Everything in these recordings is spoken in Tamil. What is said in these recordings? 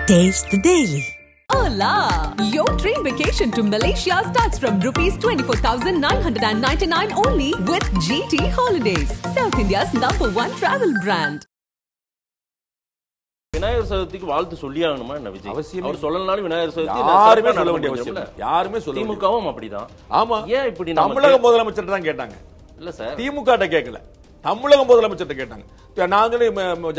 Taste the Daily. Hola! Your train vacation to Malaysia starts from rupees 24,999 only with GT Holidays, South India's #1 travel brand. Vinayagar சதுர்த்திக்கு வாழ்த்து சொல்லியாகணுமா என்ன விஜய்? அவசியம் அவர் சொல்லலனாலும் விநாயகர் சதுர்த்தி யாருமே சொல்ல வேண்டிய அவசியம் இல்ல. யாருமே சொல்ல திமுகவும் அப்படிதான். ஆமா. ஏன் இப்படி தமிழக முதலமைச்சர் தான் கேட்டாங்க. இல்ல சார். திமுக கிட்ட கேட்கல. தமிழக முதலமைச்சர் கேட்டாங்க. நாங்களே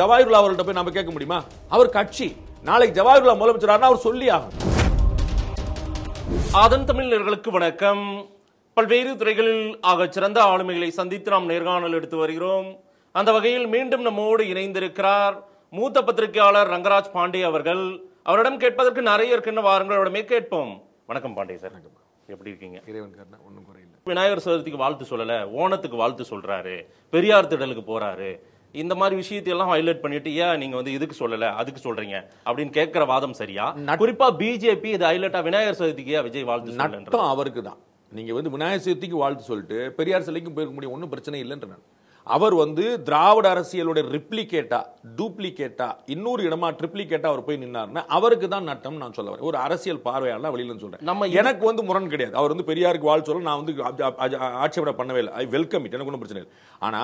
ஜவாஹிருல்லா அவர்கள்ட்ட போய் நம்ம கேட்க முடியுமா? அவர் கட்சி நாளைக்கு ஜவாஹிருல்லா முதலமைச்சர் அவர் சொல்லி ஆகும். ஆதன் தமிழர்களுக்கு வணக்கம். பல்வேறு துறைகளில் ஆக சிறந்த ஆளுமைகளை சந்தித்து நாம் நேர்காணல் எடுத்து வருகிறோம். அந்த வகையில் மீண்டும் நம்மோடு இணைந்திருக்கிறார் மூத்த பத்திரிகையாளர் ரங்கராஜ் பாண்டே அவர்கள். அவரிடம் கேட்பதற்கு நிறைய இருக்குன்னு வாருங்களோடமே கேட்போம். வணக்கம் பாண்டே சார், எப்படி இருக்கீங்க? ஒன்றும் குறையில்லை. விநாயகர் சதுர்த்திக்கு வாழ்த்து சொல்லல, ஓணத்துக்கு வாழ்த்து சொல்றாரு, பெரியார் திடலுக்கு போறாரு, இந்த மாதிரி விஷயத்தை எல்லாம் ஹைலைட் பண்ணிட்டு ஏன் நீங்க வந்து இதுக்கு சொல்லல அதுக்கு சொல்றீங்க அப்படின்னு கேட்கிற வாதம் சரியா? குறிப்பா பிஜேபி இது ஹைலைட்டா விநாயகர் சதுர்த்திக்கு விஜய் வாழ்த்து நட்டம் அவருக்கு தான். நீங்க வந்து விநாயகர் சதுர்த்திக்கு வாழ்த்து சொல்லிட்டு பெரியார் சிலைக்கும் போயிருக்க முடியும், ஒன்றும் பிரச்சனை இல்லைன்ற. அவர் வந்து திராவிட அரசியலோட ரிப்ளிகேட்டா டூப்ளிகேட்டா இன்னொரு இடமா ட்ரிப்ளிகேட்டா அவர் போய் நின்னார்னா அவருக்கு தான் நட்டம் நான் சொல்ல வரேன். ஒரு அரசியல் பார்வையாளர் வெளியில சொல்றேன். எனக்கு வந்து முரண் கிடையாது. அவர் வந்து பெரியாருக்கு வாழ் சொல்ல நான் வந்து ஆட்சேபனை பண்ணவே இல்லை. ஐ வெல்கம் இட், எனக்கு ஒன்றும் பிரச்சனை இல்லை. ஆனா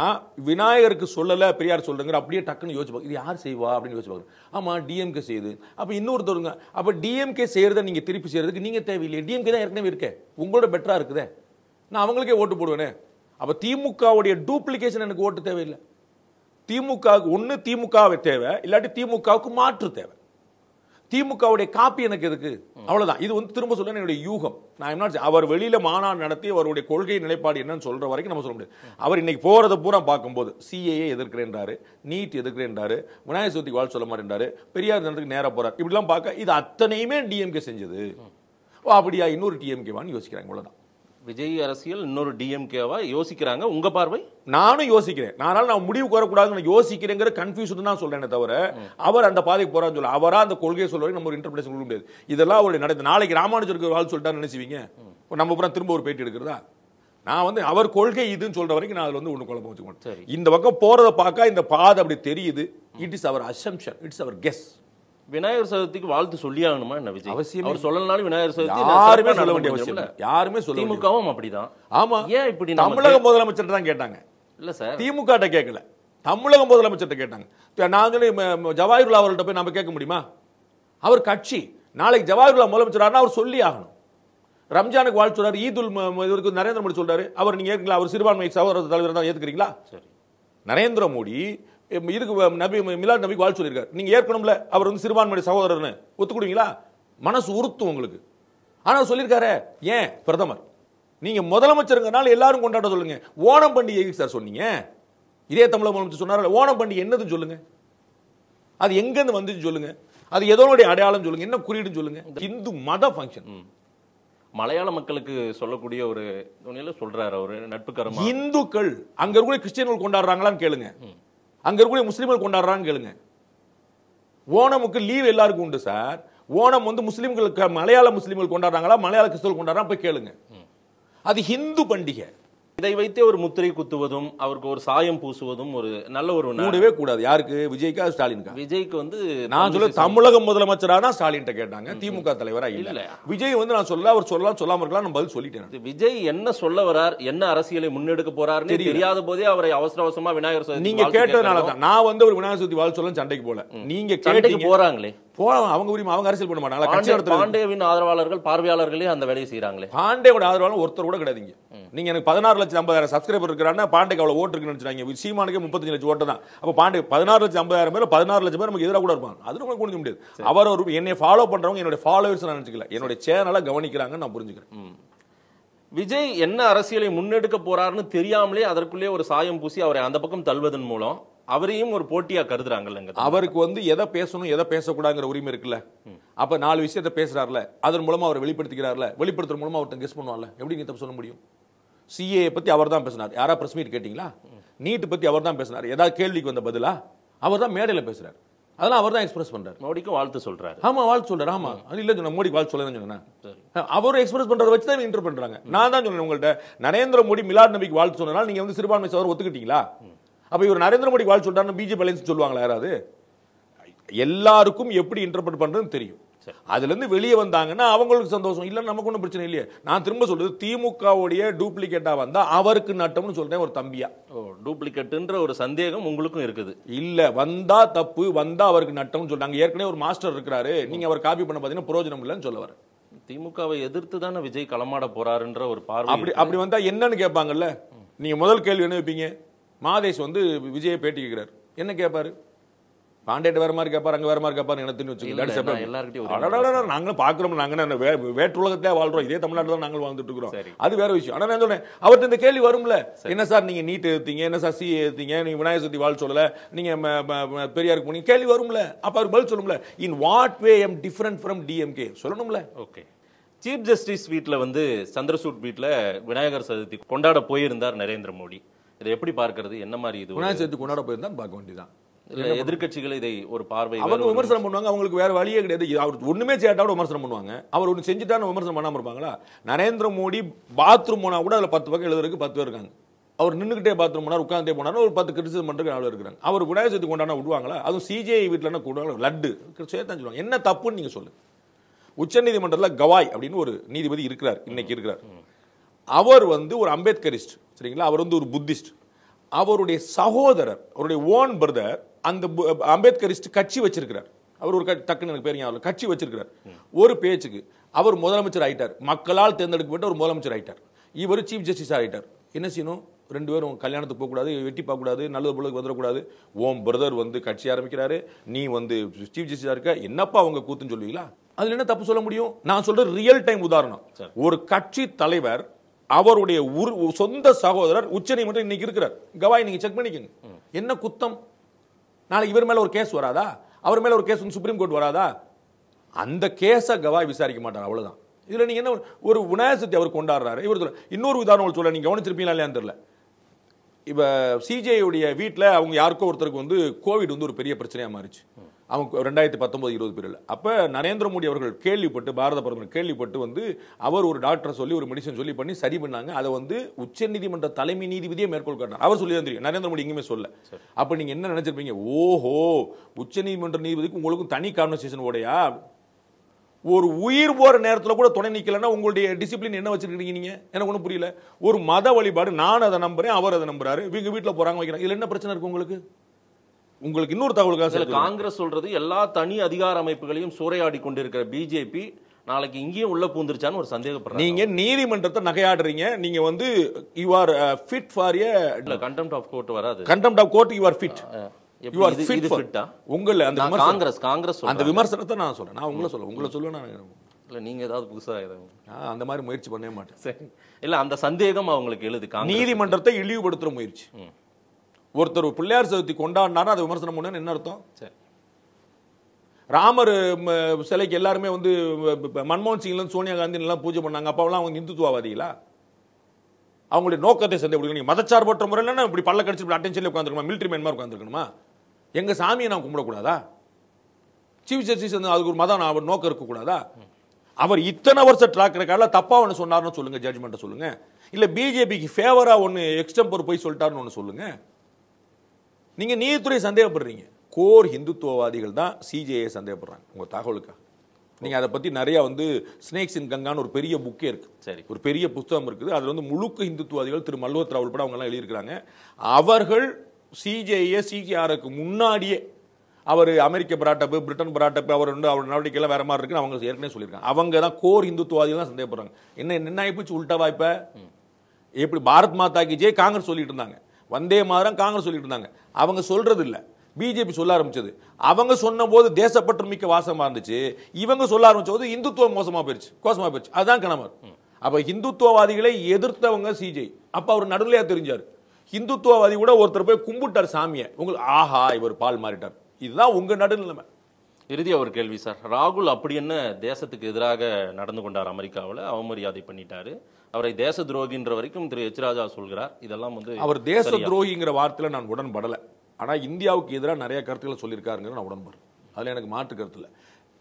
விநாயகருக்கு சொல்லல பெரியார் சொல்றேங்க அப்படியே டக்குன்னு யோசிச்சு இது யார் செய்வா அப்படின்னு யோசிச்சு பாருங்க. ஆமா டிஎம்கே செய்யுது, அப்ப இன்னொருத்தருங்க அப்ப டிஎம்கே செய்யறத நீங்க திருப்பி செய்யறதுக்கு நீங்க தேவையில்லை. டிஎம்கே தான் ஏற்கனவே இருக்கே, உங்களோட பெட்டரா இருக்குதே, நான் அவங்களுக்கே ஓட்டு போடுவேனே. அப்ப திமுகவுடைய டூப்ளிகேஷன் எனக்கு ஓட்டு தேவையில்லை. திமுக ஒன்னு திமுகவை தேவை, இல்லாட்டி திமுகவுக்கு மாற்று தேவை. திமுகவுடைய காப்பி எனக்கு எதுக்கு? அவ்வளவுதான். இது வந்து திரும்ப சொல்ல என்னுடைய யூகம். நான் அவர் வெளியில மாநாடு நடத்தி அவருடைய கொள்கை நிலைப்பாடு என்னன்னு சொல்ற வரைக்கும் நம்ம சொல்ல முடியாது. அவர் இன்னைக்கு போறதை பூரா பார்க்கும்போது சிஏஏ எதிர்க்கிறேன்றாரு, நீட் எதிர்க்கிறேன்றாரு, விநாயகர் சதுர்த்திக்கு வாழ்த்து சொல்ல மாட்டேன்றாரு, பெரியார் தினத்துக்கு நேரா போறாரு. இப்படிலாம் பார்க்க இது அத்தனையுமே டிஎம்கே செஞ்சது. அப்படியா இன்னொரு டிஎம்கேவான்னு யோசிக்கிறாங்க. அவ்வளவுதான். விஜய் அரசியல் இன்னொரு டிஎம்கேவா யோசிக்கிறாங்க. உங்க பார்வை? நானும் யோசிக்கிறேன். நான் முடிவு கோரக்கூடாதுன்னு யோசிக்கிறேங்கிற கன்ஃபியூஷன் தான் சொல்றேன் தவிர அவர் அந்த பாதைக்கு போறான்னு சொல்ல அவரா அந்த கொள்கையை சொல்ற நம்ம ஒரு இன்டர்பிரேஷன் கொடுக்க முடியாது. இதெல்லாம் அவருடைய நடந்து நாளைக்கு ராமானுஜருக்கு வாழ் சொல்லிட்டான்னு நினைச்சுவீங்க, நம்ம பூரா திரும்ப ஒரு பேட்டி எடுக்கிறதா? நான் வந்து அவர் கொள்கை இதுன்னு சொல்ற வரைக்கும் நான் அதுல வந்து ஒண்ணு குழப்பம் வச்சுக்கணும். இந்த பக்கம் போறதை பார்க்க இந்த பாதை அப்படி தெரியுது. It is our assumption, it's our guess. Vinayagar சதுர்த்திக்கு வாழ்த்து சொல்லியாகணுமா என்ன விஜய்? அவசியம். அவர் சொல்லலனாலும் விநாயகர் சதுர்த்தி யாருமே சொல்ல வேண்டிய அவசியம் இல்லை. யாருமே சொல்ல. திமுகவும் அப்படிதான். ஆமா. ஏன் இப்படி? தமிழக முதலமைச்சர் தான் கேட்டாங்க. இல்ல சார், திமுக கிட்ட கேட்கல, தமிழக முதலமைச்சர் கேட்டாங்க. நாங்களே ஜவாஹிருல்லா அவர்கள்ட்ட போய் நம்ம கேட்க முடியுமா? அவர் கட்சி நாளைக்கு ஜவாஹிருல்லா முதலமைச்சர் அவர் சொல்லி ஆகணும். ரம்ஜானுக்கு வாழ்த்து சொல்றாரு, ஈதுல் நரேந்திர மோடி சொல்றாரு. அவர் நீங்க ஏற்கலாம், அவர் சிறுபான்மை சகோதர தலைவர் தான் ஏத்துக்கிறீங்களா? சரி, நரேந்திர மோடி இதுக்கு நபி மிலாத் நபிக்கு வாழ்த்து சொல்லியிருக்காரு. நீங்க ஏற்கனவே அவர் வந்து சிறுபான்மை சகோதரர்னு ஒத்துக்கிடுவீங்களா? மனசு உறுத்தும் உங்களுக்கு. ஆனா சொல்லியிருக்காரு. ஏன் பிரதமர் நீங்க முதலமைச்சருங்கனால எல்லாரும் கொண்டாட சொல்லுங்க. ஓணம் பண்டிகை சார் சொன்னீங்க, இதே தமிழக முதலமைச்சர் சொன்னார். ஓணம் பண்டிகை என்னதுன்னு சொல்லுங்க, அது எங்க இருந்து வந்துச்சு சொல்லுங்க, அது எதனுடைய அடையாளம் சொல்லுங்க, என்ன குறியீடுன்னு சொல்லுங்க. இந்து மத ஃபங்க்ஷன் மலையாள மக்களுக்கு சொல்லக்கூடிய ஒரு துணையில சொல்றாரு ஒரு நட்புக்கரமா. இந்துக்கள் அங்க இருக்கக்கூடிய கிறிஸ்டியன்கள் கொண்டாடுறாங்களான்னு கேளுங்க, அங்க இருக்கக்கூடிய முஸ்லிம்கள் கொண்டாடுறான்னு கேளுங்க. ஓணமுக்கு லீவ் எல்லாருக்கும் உண்டு சார். ஓணம் வந்து முஸ்லிம்களுக்கு மலையாள முஸ்லிம்கள் கொண்டாடுறாங்களா, மலையாள கிறிஸ்தவர்கள் கொண்டாடுறாங்க போய் கேளுங்க. அது ஹிந்து பண்டிகை. இதை வைத்தே ஒரு முத்திரை குத்துவதும் அவருக்கு ஒரு சாயம் பூசுவதும் ஒரு நல்ல ஒரு கூடவே கூடாது. யாருக்கு? விஜய்க்கா ஸ்டாலினுக்கா? விஜய்க்கு வந்து நான் சொல்ல தமிழக முதலமைச்சரா தான் ஸ்டாலின் கேட்டாங்க, திமுக தலைவரா இல்ல. விஜய் வந்து நான் சொல்ல அவர் சொல்லலாம் சொல்லாம இருக்கலாம், நான் பதில் சொல்லிட்டேன். விஜய் என்ன சொல்ல வரார், என்ன அரசியலை முன்னெடுக்க போறாருன்னு தெரியாத போதே அவரை அவசர அவசரமா விநாயகர் சதுர்த்தி நீங்க கேட்டதுனால தான் நான் வந்து ஒரு விநாயகர் சதுர்த்தி வாழ்த்து சொல்ல சண்டைக்கு போல. நீங்க சண்டைக்கு போறாங்களே, போலாம், அவங்க உரிமை, அவங்க அரசியல் பண்ண மாட்டாங்களா? கட்சி நடத்துற பாண்டேவின் ஆதரவாளர்கள் பார்வையாளர்களே அந்த வேலையை செய்யறாங்களே. பாண்டேவோட ஆதரவாளர் ஒருத்தர் கூட கிடையாதுங்க. நீங்க எனக்கு 16,50,000 சப்ஸ்கிரைபர் இருக்கிறான்னா பாண்டேக்கு அவ்வளவு ஓட்டு இருக்குன்னு நினைச்சாங்க. சீமானுக்கு 35 லட்சம் ஓட்டு தான். அப்ப பாண்டே 16,50,000 பேர் 16 லட்சம் பேர் நமக்கு எதிராக கூட இருப்பாங்க. அது நமக்கு புரிஞ்சுக்க முடியாது. அவர் ஒரு என்னை ஃபாலோ பண்றவங்க என்னோட ஃபாலோவர்ஸ் நான் நினைச்சுக்கல, என்னோட சேனலை கவனிக்கிறாங்கன்னு நான் புரிஞ்சுக்கிறேன். விஜய் என்ன அரசியலை முன்னெடுக்க போறாருன்னு தெரியாமலே அதற்குள்ளே ஒரு சாயம் பூசி அவரை அந்த பக்கம் தள்ளுவதன் மூலம் அவரையும் ஒரு போட்டியா கருதுறாங்கல்ல. அவருக்கு வந்து எதை பேசணும் எதை பேசக்கூடாதுங்கிற உரிமை இருக்குல்ல. அப்ப 4 விஷயத்தை பேசுறாருல, அதன் மூலமா அவர் வெளிப்படுத்திக்கிறார்ல, வெளிப்படுத்துற மூலமா அவர்கிட்ட கெஸ் பண்ணுவார்ல. எப்படி நீங்க தப்பு சொல்ல முடியும்? சிஏ பத்தி அவர் தான் பேசினார். யாரா பிரஸ் மீட் கேட்டீங்களா? நீட் பத்தி அவர் தான் பேசினார். ஏதாவது கேள்விக்கு வந்த பதிலா அவர் தான் மேடையில பேசுறாரு. அதெல்லாம் அவர் தான் எக்ஸ்பிரஸ் பண்றாரு. மோடிக்கும் வாழ்த்து சொல்றாரு. ஆமா, வாழ்த்து சொல்றாரு. ஆமா, அது இல்ல சொன்ன மோடி வாழ்த்து சொல்லதான் சொன்னேன். அவரும் எக்ஸ்பிரஸ் பண்றத வச்சு தான் இன்டர் பண்றாங்க. நான் தான் சொன்னேன் உங்கள்ட்ட, நரேந்திர மோடி மிலாத் நபிக்கு வாழ்த்து சொன்னனால நீங்க வந்து சிறுபான்மை சகோதரர் ஒத்துக்கிட்டீங்களா? அப்ப இவர் நரேந்திர மோடி வாழ்த்து சொல்றாரு, பிஜேபி அலைன்ஸ் சொல்லுவாங்களா யாராவது? எல்லாருக்கும் எப்படி இன்டர்பிரட் பண்றதுன்னு தெரியும். அதுல இருந்து வெளியே வந்தாங்கன்னா அவங்களுக்கு சந்தோஷம், இல்ல நமக்கு ஒன்றும் பிரச்சனை இல்லையே. நான் திரும்ப சொல்றது, திமுகவுடைய டூப்ளிகேட்டா வந்தா அவருக்கு நட்டம்னு சொல்றேன் ஒரு தம்பியா. டூப்ளிகேட்ன்ற ஒரு சந்தேகம் உங்களுக்கும் இருக்குது? இல்ல, வந்தா தப்பு, வந்தா அவருக்கு நட்டம்னு சொல்றாங்க. ஏற்கனவே ஒரு மாஸ்டர் இருக்கிறாரு, நீங்க அவர் காப்பி பண்ண பாத்தீங்கன்னா பிரயோஜனம் இல்லைன்னு சொல்ல வரேன். திமுகவை எதிர்த்து தானே விஜய் களமாட போறாருன்ற ஒரு பார்வை. அப்படி வந்தா என்னன்னு கேட்பாங்கல்ல. நீங்க முதல் கேள்வி என்ன வைப்பீங்க? மாதேஷ் வந்து விஜயை பேட்டி கேட்கிறார், என்ன கேட்பாரு? பாண்டேட் வேற மாதிரி கேட்பாரு, அங்க வேற மாதிரி கேட்பாரு. நாங்களும் பாக்குறோம், நாங்க வேற்று உலகத்திலே வாழ்றோம், இதே தமிழ்நாட்டில் தான் நாங்கள் வாழ்ந்துட்டு இருக்கிறோம், அது வேற விஷயம். ஆனா நான் சொல்றேன், அவர்கிட்ட இந்த கேள்வி வரும்ல, என்ன சார் நீங்க நீட் எடுத்தீங்க, என்ன சார் சி எடுத்தீங்க, நீங்க விநாயகர் சதுர்த்தி வாழ் சொல்லல, நீங்க பெரியாருக்கு போனீங்க, கேள்வி வரும்ல. அப்ப அவர் பதில் சொல்லும்ல, in what way am different from DMK சொல்லணும்ல. ஓகே, சீஃப் ஜஸ்டிஸ் வீட்டில் வந்து சந்திரசூட் வீட்டில் விநாயகர் சதுர்த்தி கொண்டாட போயிருந்தார் நரேந்திர மோடி. இதை எப்படி பார்க்கிறது? என்ன மாதிரி இது விநாயகர் சதுர்த்தி கொண்டாட போயிருந்தான்னு பார்க்க வேண்டியதான். எதிர்கட்சிகள் இதை ஒரு பார்வை அவங்க விமர்சனம் பண்ணுவாங்க, அவங்களுக்கு வேற வழியே கிடையாது. அவர் ஒண்ணுமே செய்யாட்டாவோட விமர்சனம் பண்ணுவாங்க. அவர் ஒன்று செஞ்சுட்டான்னு விமர்சனம் பண்ணாம இருப்பாங்களா? நரேந்திர மோடி பாத்ரூம் போனா கூட அதுல 10 பக்கம் எழுதுறதுக்கு 10 பேர் இருக்காங்க. அவர் நின்றுகிட்டே பாத்ரூம் போனார், உட்கார்ந்தே போனார், ஒரு 10 கிரிட்டிசிசம் பண்றதுக்கு ஆள் இருக்கிறாங்க. அவர் விநாயகர் சதுர்த்தி கொண்டாட விடுவாங்களா? அதுவும் சிஜிஐ வீட்டில் கூடுவாங்க, லட்டு சேர்த்தான் சொல்லுவாங்க. என்ன தப்புன்னு நீங்க சொல்லுங்க. உச்சநீதிமன்றத்தில் கவாய் அப்படின்னு ஒரு நீதிபதி இருக்கிறார், இன்னைக்கு இருக்கிறார். அவர் வந்து ஒரு அம்பேத்கரிஸ்ட், சரிங்களா? அவர் வந்து ஒரு புத்திஸ்ட். அவருடைய சகோதரர், அவருடைய ஓன் பிரதர் அந்த அம்பேத்கரிஸ்ட் கட்சி வச்சிருக்கிறார். அவர் ஒரு டக்குன்னு எனக்கு பேர் ஞாபகம், கட்சி வச்சிருக்கிறார். ஒரு பேச்சுக்கு அவர் முதலமைச்சர் ஆயிட்டார், மக்களால் தேர்ந்தெடுக்கப்பட்ட ஒரு முதலமைச்சர் ஆயிட்டார். இவர் சீஃப் ஜஸ்டிஸ் ஆயிட்டார். என்ன செய்யணும்? 2 பேரும் கல்யாணத்துக்கு போகக்கூடாது, வெட்டி பார்க்கக்கூடாது, நல்லது பொழுதுக்கு வந்துடக்கூடாது. ஓம் பிரதர் வந்து கட்சி ஆரம்பிக்கிறாரு, நீ வந்து சீஃப் ஜஸ்டிஸா இருக்க, என்னப்பா அவங்க கூத்துன்னு சொல்லுவீங்களா? அதுல என்ன தப்பு சொல்ல முடியும்? நான் சொல்றது ரியல் டைம் உதாரணம். ஒரு கட்சி தலைவர் அவருடைய சொந்த சகோதரர் உச்சநீதிமன்றம் இன்னைக்கு இருக்கிறார், கவாய் நீங்க செக் பண்ணிக்கங்க. என்ன குத்தம்? நாளைக்கு இவர் மேல ஒரு கேஸ் வராதா? அவர் மேல ஒரு கேஸ் சுப்ரீம் கோர்ட் வராதா? அந்த கேஸ கவாய் விசாரிக்க மாட்டார், அவ்வளவுதான். இதுல நீங்க என்ன ஒரு விநாயகர் சதுர்த்தி அவர் கொண்டாடுறாரு. இவர் இன்னொரு உதாரணம் சொல்ல, நீங்க கவனிச்சிருப்பீங்களா இல்லையான்னு தெரியல. இப்ப சிஜே உடைய வீட்டில் அவங்க யாருக்கோ ஒருத்தருக்கு வந்து கோவிட் வந்து ஒரு பெரிய பிரச்சனையா மாறிச்சு. அவங்க 2019-20 பீரியட்ல. அப்ப நரேந்திர மோடி அவர்கள் கேள்விப்பட்டு, பாரத பிரதமர் கேள்விப்பட்டு வந்து அவர் ஒரு டாக்டர் சொல்லி ஒரு மெடிசன் சொல்லி பண்ணி சரி பண்ணாங்க. அதை வந்து உச்சநீதிமன்ற தலைமை நீதிபதியே மேற்கோள் காட்டினார். அவர் சொல்லி தான் தெரியும், நரேந்திர மோடி எங்குமே சொல்ல. அப்ப நீங்க என்ன நினைச்சிருப்பீங்க? ஓஹோ, உச்சநீதிமன்ற நீதிபதிக்கு உங்களுக்கும் தனி கான்வர்சேஷன் ஓடையா? ஒரு உயிர் போற நேரத்தில் கூட துணை நிக்கலன்னா உங்களுடைய டிசிப்ளின் என்ன வச்சிருக்கீங்க நீங்க? எனக்கு ஒன்றும் புரியல. ஒரு மத வழிபாடு, நான் அதை நம்புறேன், அவர் அதை நம்புறாரு, இவங்க வீட்டில் போறாங்க வைக்கிறாங்க, இதுல என்ன பிரச்சனை இருக்கு உங்களுக்கு? உங்களுக்கு இன்னொரு தகவலுக்காக, காங்கிரஸ் சொல்றது எல்லா தனி அதிகார அமைப்புகளையும் சூறையாடி கொண்டிருக்கிற பிஜேபி நாளைக்கு இங்கேயும் உள்ள பூந்துருச்சான்னு ஒரு சந்தேகப்படுறாங்க. நீங்க நீதிமன்றத்தை நகையாடுறீங்க. நீங்க வந்து you are fit for a contempt of court வராது. Contempt of court you are fit. You are fit for உங்கள அந்த காங்கிரஸ் அந்த விமர்சனத்தை நான் சொல்றேன். நான் உங்களை சொல்லுவேன். நான் இல்ல, நீங்க ஏதாவது புதுசா அந்த மாதிரி முயற்சி பண்ணவே மாட்டேன். சரி, இல்ல அந்த சந்தேகம் அவங்களுக்கு எழுது. நீதிமன்றத்தை இழிவுபடுத்துற முயற்சி. ஒருத்தர் பிள்ளையார் சதுர்த்தி கொண்டாடினாரு, அதை விமர்சனம் பண்ணு என்ன அர்த்தம்? ராமர் சிலைக்கு எல்லாருமே வந்து மன்மோகன் சிங் சோனியா காந்தி எல்லாம் பூஜை பண்ணாங்க. அப்பெல்லாம் அவங்க இந்துத்துவவாதிகளா? அவங்களுடைய நோக்கத்தை சந்தேகப்படுங்க. மதச்சார்பற்ற முறையில் இப்படி பல்ல கடிச்சு அட்டென்ஷன்ல உட்காந்துருக்கணுமா? மிலிட்டரி மேன் மாதிரி உட்காந்துருக்கணுமா? எங்க சாமியை நான் கும்பிடக்கூடாதா? சீஃப் ஜஸ்டிஸ் அதுக்கு ஒரு மதம் நோக்கம் இருக்கக்கூடாதா? அவர் இத்தனை வருஷம் ட்ராக் ரெக்கார்ட்ல தப்பா ஒன்று சொன்னார்னு சொல்லுங்க, ஜட்ஜ்மெண்ட் சொல்லுங்க. இல்ல பிஜேபிக்கு ஃபேவரா ஒன்னு எக்ஸ்டெம்பர் போய் சொல்லிட்டாருன்னு ஒன்று சொல்லுங்க. நீங்க நீதித்துறை சந்தேகப்படுறீங்க. கோர் இந்துத்துவவாதிகள் தான் சிஜேஐ சந்தேகப்படுறாங்க. உங்க தகவலுக்கா நீங்க அதை பத்தி நிறைய வந்து ஸ்னேக்ஸ் இன் கங்கான்னு ஒரு பெரிய புக்கே இருக்கு. சரி, ஒரு பெரிய புத்தகம் இருக்குது. அதுல வந்து முழுக்க இந்துத்துவாதிகள் திரு மல்ஹோத்ரா உள்பட அவங்க எல்லாம் எழுதியிருக்கிறாங்க. அவர்கள் சிஜேஐ சிஜிஆருக்கு முன்னாடியே அவர் அமெரிக்க பிராட்டப்பு, பிரிட்டன் பிராட்டப்பு, அவர் வந்து அவர் நடவடிக்கை எல்லாம் வேற மாதிரி இருக்குன்னு அவங்க ஏற்கனவே சொல்லியிருக்காங்க. அவங்க தான் கோர் இந்துத்துவாதிகள் தான் சந்தேகப்படுறாங்க. என்ன ஆயிப்போச்சு உள்டாவா? இப்ப எப்படி பாரத் மாதா கி ஜெய் காங்கிரஸ் சொல்லிட்டு இருந்தாங்க, வந்தே மாதரம் காங்கிரஸ் சொல்லிட்டு இருந்தாங்க. அவங்க சொல்றது இல்ல, பிஜேபி சொல்ல ஆரம்பிச்சது. அவங்க சொன்ன போது தேசப்பற்று மிக்க வாசமா இருந்துச்சு, இவங்க சொல்ல ஆரம்பிச்ச போது இந்துத்துவம் மோசமா போயிருச்சு, கோசமா போயிருச்சு. அதுதான் கணவர். அப்ப இந்துத்துவவாதிகளை எதிர்த்தவங்க சிஜே. அப்ப அவர் நடுநிலையா தெரிஞ்சாரு. இந்துத்துவவாதி கூட ஒருத்தர் போய் கும்பிட்டார் சாமியை, உங்களுக்கு ஆஹா இவர் பால் மாறிட்டார். இதுதான் உங்க நடுநிலைமை. இறுதி ஒரு கேள்வி சார், ராகுல் அப்படி என்ன தேசத்துக்கு எதிராக நடந்து கொண்டார்? அமெரிக்காவில் அவமரியாதை பண்ணிட்டாரு, அவரை தேச துரோகின்ற வரைக்கும் திரு எச் ராஜா சொல்கிறார். இதெல்லாம் வந்து அவர் தேச துரோகிங்கிற வார்த்தையில நான் உடன்படலை. ஆனா இந்தியாவுக்கு எதிராக நிறைய கருத்துக்களை சொல்லியிருக்காருங்கிற நான் உடன்படுறேன். அதுல எனக்கு மாற்று கருத்து இல்லை.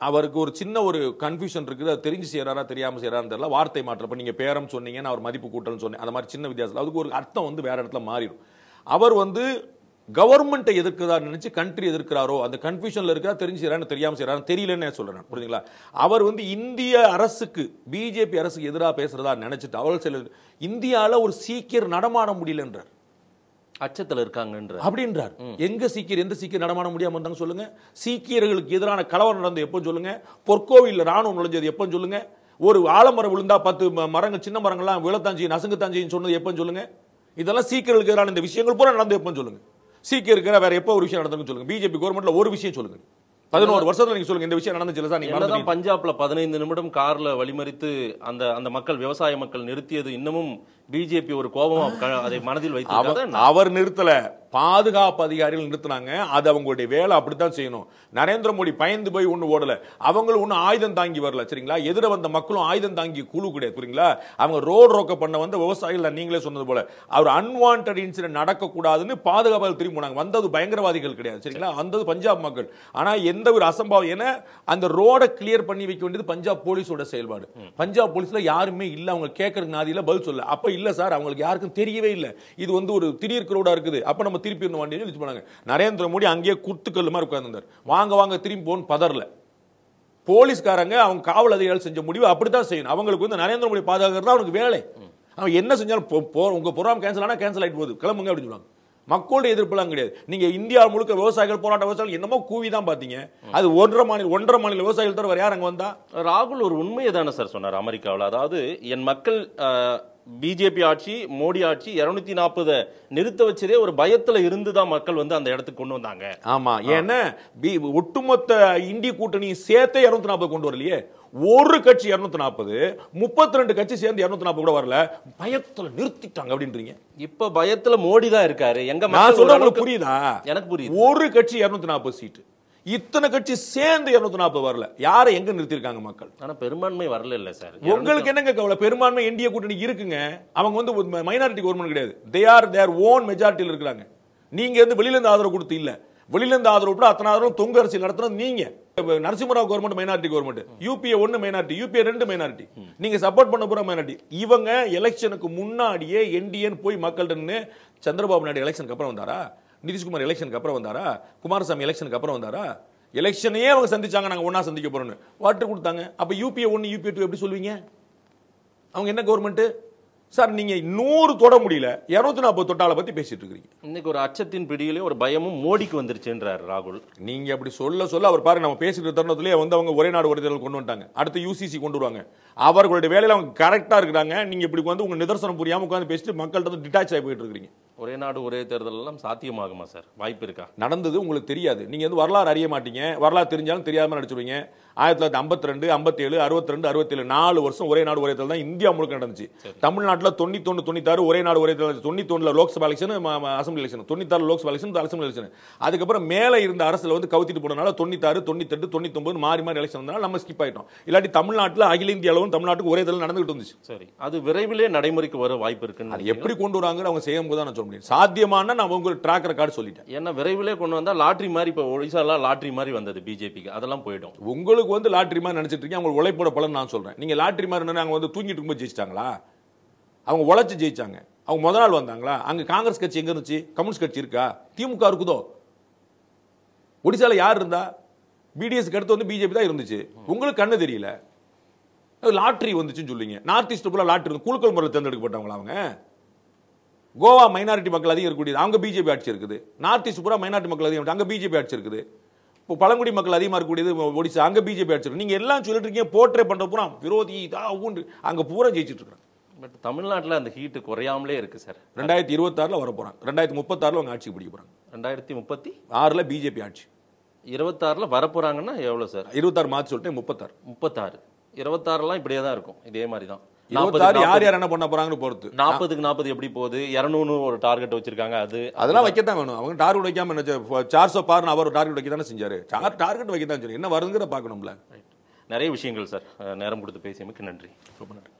அவருக்கு ஒரு சின்ன ஒரு கன்ஃபியூஷன் இருக்குது, அது தெரிஞ்சு செய்யறாரா தெரியாம செய்யறான்னு தெரியல. வார்த்தை மாற்றப்ப நீங்க பேரம் சொன்னீங்க, நான் அவர் மதிப்பு கூட்டல்னு சொன்னேன், அந்த மாதிரி சின்ன வித்தியாசம். அதுக்கு ஒரு அர்த்தம் வந்து வேற இடத்துல மாறிடும். அவர் வந்து கவர்மெண்ட்டை எதிர்க்கிறதா நினைச்சு கண்ட்ரி எதிர்க்கிறாரோ, அந்த கன்ஃபியூஷன்ல இருக்கிறா, தெரிஞ்சு செய்யறான்னு தெரியாம செய்யறான்னு தெரியலன்னு சொல்றேன். புரியுதுங்களா? அவர் வந்து இந்திய அரசுக்கு, பிஜேபி அரசுக்கு எதிராக பேசுறதா நினைச்சிட்டு அவர் சில இந்தியால ஒரு சீக்கியர் நடமாட முடியலன்றார், அச்சத்தில் இருக்காங்கன்ற அப்படின்றார். எங்க சீக்கியர், எந்த சீக்கியர் நடமாட முடியாம இருந்தாங்க சொல்லுங்க? சீக்கியர்களுக்கு எதிரான கலவரம் நடந்து எப்போ சொல்லுங்க? பொற்கோவில் ராணுவம் நுழைஞ்சது எப்போ சொல்லுங்க? ஒரு ஆலமரம் விழுந்தா 10 மரங்கள், சின்ன மரங்கள்லாம் விழத்தாஞ்சி நசுங்குத்தாஞ்சின்னு சொன்னது எப்போ சொல்லுங்க? இதெல்லாம் சீக்கியர்களுக்கு எதிரான இந்த விஷயங்கள் பூரா நடந்து எப்போ சொல்லுங்க? சீக்கியருக்கு வேற எப்போ ஒரு விஷயம் நடந்துன்னு சொல்லுங்க? பிஜேபி கவர்மெண்ட்ல ஒரு விஷயம் சொல்லுங்க. 11 வருஷத்துல நீங்க சொல்லுங்க இந்த விஷயம் நடந்துச்சு சார். நீங்க பஞ்சாப்ல 15 நிமிடம் கார்ல வழிமறித்து அந்த மக்கள், விவசாய மக்கள் நிறுத்தியது இன்னமும் பிஜேபி ஒரு கோபம் அதை மனதில் வைத்து அவர் நிறுத்தல, பாதுகாப்பு அதிகாரிகள் நிறுத்தினாங்க. அது அவங்களுடைய வேலை, அப்படித்தான் செய்யணும். நரேந்திர மோடி பயந்து போய் ஒண்ணு ஓடல, அவங்களும் ஒண்ணு ஆயுதம் தாங்கி வரல. சரிங்களா? எதிர வந்த மக்களும் ஆயுதம் தாங்கி குழு கிடையாது. புரியுங்களா? அவங்க ரோடு ரோக்க பண்ண வந்த விவசாயிகள், நீங்களே சொன்னது போல அவர் அன்வான்ட் இன்சிடென்ட் நடக்க கூடாதுன்னு பாதுகாப்பு திரும்பி போனாங்க. வந்தது பயங்கரவாதிகள் கிடையாது. சரிங்களா? வந்தது பஞ்சாப் மக்கள். ஆனா எந்த ஒரு அசம்பாவம், ஏன்னா அந்த ரோட கிளியர் பண்ணி வைக்க வேண்டியது பஞ்சாப் போலீஸோட செயல்பாடு. பஞ்சாப் போலீஸ்ல யாருமே இல்ல, அவங்க கேட்கறதுக்கு நாதியில பதில் சொல்ல. அப்ப இல்ல சார், அவங்களுக்கு யாருக்கும் தெரியவே இல்ல இது வந்து ஒரு திடீர் கிரௌடா இருக்குது, அப்ப நம்ம திருப்பி போனாங்க. நரேந்திர மோடி அங்கேயே குத்துக்கல்லு மாதிரி உட்கார்ந்தார். வாங்க வாங்க திரும்பி போன்னு பதறல. போலீஸ்காரங்க அவங்க காவல் அதிகாரிகள் செஞ்ச முடிவு அப்படித்தான் செய்யணும். அவங்களுக்கு வந்து நரேந்திர மோடி பாதுகாக்கிறது அவனுக்கு வேலை. அவன் என்ன செஞ்சாலும் உங்க ப்ரோகிராம் கேன்சல் ஆனா கேன்சல் ஆயிட்டு போகுது, கிளம்புங்க அப்படின்னு சொல்லுவாங்க. மக்களுடைய எதிர்ப்புலாம் கிடையாது. நீங்க இந்தியா முழுக்க விவசாயிகள் போராட்ட, விவசாயிகள் என்னமோ கூவி தான் பாத்தீங்க. அது ஒன்றரை மாநில விவசாயிகள் தவிர யார் அங்க வந்தா? ராகுல் ஒரு உண்மையை தானே சார் சொன்னார் அமெரிக்காவில். அதாவது என் மக்கள் பிஜேபி ஆட்சி, மோடி ஆட்சி 240 நிறுத்த வச்சதே ஒரு பயத்துல இருந்துதான் மக்கள் வந்து அந்த இடத்துக்கு கொண்டு வந்தாங்க. ஆமா, ஏன்னா ஒட்டுமொத்த இந்திய கூட்டணி சேர்த்தே 240 கொண்டு வரலையே. ஒரு கட்சி 240, 32 கட்சி சேர்ந்து 240 கூட வரல. பயத்துல நிறுத்திட்டாங்க அப்படின்றீங்க. இப்ப பயத்துல மோடி தான் இருக்காரு. எங்க நான் சொல்றது புரியுதா? எனக்கு புரியுது. ஒரு கட்சி 240 சீட்டு, இத்தனை கட்சி சேர்ந்து 240 வரல. யாரை எங்க நிறுத்திருக்காங்க மக்கள்? ஆனா பெரும்பான்மை வரல இல்ல சார். உங்களுக்கு என்னங்க கவலை? பெரும்பான்மை இந்திய கூட்டணி இருக்குங்க. அவங்க வந்து மைனாரிட்டி கவர்மெண்ட் கிடையாது. தே ஆர் தேர் ஓன் மெஜாரிட்டியில் இருக்காங்க. நீங்க வந்து வெளியில இருந்து ஆதரவு கொடுத்து இல்ல, வெளியில இருந்து ஆதரவு கூட அத்தனை ஆதரவு தொங்கு அரசியல் நடத்துறது நீங்க. Narasimha Rao government minority government, UPA 1 minority, UPA 2 minority. நீங்க சப்போர்ட் பண்ண போற மைனாரிட்டி. இவங்க எலெக்ஷனுக்கு முன்னாடியே என்டிஏன்னு போய் மக்கள்கிட்ட, சந்திரபாபு நாயுடு எலெக்ஷனுக்கு அப்புறம் வந்தாரா? நிதிஷ்குமார் எலெக்ஷனுக்கு அப்புறம் வந்தாரா? குமாரசாமி எலெக்ஷனுக்கு அப்புறம் வந்தாரா? எலெக்ஷனையே அவங்க சந்திச்சாங்க, நாங்க ஒன்னா சந்திக்க போறோம்னு வாட்டு கொடுத்தாங்க. அப்ப யூபிஏ 1 யூபிஏ 2 எப்படி சொல்லுவீங்க? அவங்க என்ன கவர்மெண்ட் சார்? நீங்க 100 தொட முடியல, 240 தொட்டால பத்தி பேசிட்டு இருக்கீங்க. இன்னைக்கு ஒரு அச்சத்தின் பிடியிலே ஒரு பயமும் மோடிக்கு வந்துருச்சுன்றார் ராகுல். நீங்க அப்படி சொல்ல அவர் பாருங்க, நம்ம பேசிட்டு தருணத்திலேயே வந்து அவங்க ஒரே நாடு ஒரே தேர்தல் கொண்டு வந்துட்டாங்க. அடுத்து யூசிசி கொண்டு வருவாங்க. அவர்களுடைய வேலையில அவங்க கரெக்டா இருக்கிறாங்க. நீங்க இப்படி வந்து உங்க நிதர்சனம் புரியாம உட்கார்ந்து பேசிட்டு மக்கள்கிட்ட டிட்டாச் ஆகி போயிட்டு இருக்கீங்க. ஒரே நாடு ஒரே தேர்தல் எல்லாம் சாத்தியமாகுமா சார்? வாய்ப்பு இருக்கா? நடந்தது உங்களுக்கு தெரியாது. நீங்க வந்து வரலாறு அறிய மாட்டீங்க. வரலாறு தெரிஞ்சாலும் தெரியாம நடிச்சுடுவீங்க. 1952, 57, 62, 67 4 வருஷம் ஒரே நாடு ஒரே தேர்தல் தான் இந்தியா முழுக்க நடந்துச்சு. தமிழ்நாட்டில் 91, 96 ஒரே நாடு ஒரே தேர்தல். 91 Lok Sabha election, assembly election. 96 Lok Sabha election, assembly election. அதுக்கப்புறம் மேல இருந்த அரசுல வந்து கவுத்திட்டு போனனால 96, 98, 99 மாறி மாறி எலெக்ஷன் வந்தனால நம்ம ஸ்கிப் ஆயிட்டோம். இல்லாட்டி தமிழ்நாட்டில் அகில இந்திய அளவும் தமிழ்நாட்டுக்கு ஒரே தேர்தல் நடந்துகிட்டு இருந்துச்சு. சரி, அது விரைவிலே நடைமுறைக்கு வர வாய்ப்பு இருக்கு. அது எப்படி கொண்டு வராங்க அவங்க செய்யும் போது தான் நான் சொல்ல முடியும். சாத்தியமான நான் உங்களுக்கு ட்ராக் ரெக்கார்டு சொல்லிட்டேன். ஏன்னா விரைவிலே கொண்டு வந்தா லாட்டரி மாதிரி, இப்ப ஒடிசால லாட்டரி மாதிரி வந்தது பிஜேபிக்கு, அதெல்லாம் போயிடும். உங்களுக்கு வந்து லாட்டரி மாதிரி நினைச்சிட்டு இருக்கீங்க. அவங்க உழைப்போட பலன் நான் சொல்றேன். நீங்க லாட்டரி மாதிரி அவங்க வந்து தூங்கிட்டு இருக்கும்போது ஜெயிச்சிட்டாங்களா? அவங்க உழைச்சு ஜெயிச்சாங்க. அவங்க முத நாள் வந்தாங்களா? அங்க காங்கிரஸ் கட்சி எங்க இருந்துச்சு? கம்யூனிஸ்ட் கட்சி இருக்கா? திமுக இருக்குதோ? ஒடிசால யார் இருந்தா? பிடிஎஸ்க்கு அடுத்து வந்து பிஜேபி தான் இருந்துச்சு. உங்களுக்கு கண்ணு தெரியல. லாட்டரி வந்துச்சுன்னு சொல்லுவீங்க. நார்த் ஈஸ்ட் ஃபுல்லா லாட்டரி, குழுக்கள் முறையில் தேர்ந்தெடுக்கப்பட்டவங்களா அவங்க? கோவா மைனாரிட்டி மக்கள் அதிகம் இருக்கக்கூடியது, அங்க பிஜேபி ஆட்சி இருக்குது. நார்த் ஈஸ்ட் பூரா மைனாரிட்டி மக்கள் அதிகம், அங்க பிஜேபி ஆட்சி இருக்குது. இப்போ பழங்குடி மக்கள் அதிகமாக இருக்கக்கூடியது ஒடிசா, அங்க பிஜேபி ஆட்சி இருக்கு. நீங்க எல்லாம் சொல்லிட்டு இருக்கீங்க, போர்ட்ரே பண்ற பூரா விரோதி அங்க பூரா ஜெயிச்சிட்டு இருக்காங்க. பட் தமிழ்நாட்டில் அந்த ஹீட் குறையாமலே இருக்கு சார். 2026 வர போறாங்க. 2036 அவங்க ஆட்சிக்கு பிடிக்க போறாங்க. 2036 பிஜேபி ஆட்சி. 26 வர போறாங்கன்னா எவ்வளவு சார்? 26 மார்ச் சொல்லிட்டு 36 26 இப்படியே தான் இருக்கும். இதே மாதிரி தான். 26 யார் யார் என்ன பண்ண போறாங்கன்னு பொறுத்து. 40க்கு 40 எப்படி போகுது? 200 ஒரு டார்கெட் வச்சிருக்காங்க. அதெல்லாம் வைக்கத்தான் வேணும். அவங்க டார்கெட் வைக்காம என்ன 400 பார் அவர் டார்கெட் வைக்க தானே செஞ்சாரு. டார்கெட் வைக்க தான் சொல்லி என்ன வருதுங்கிற பார்க்கணும்ல. நிறைய விஷயங்கள் சார். நேரம் கொடுத்து பேசியமைக்கு நன்றி. ரொம்ப நன்றி.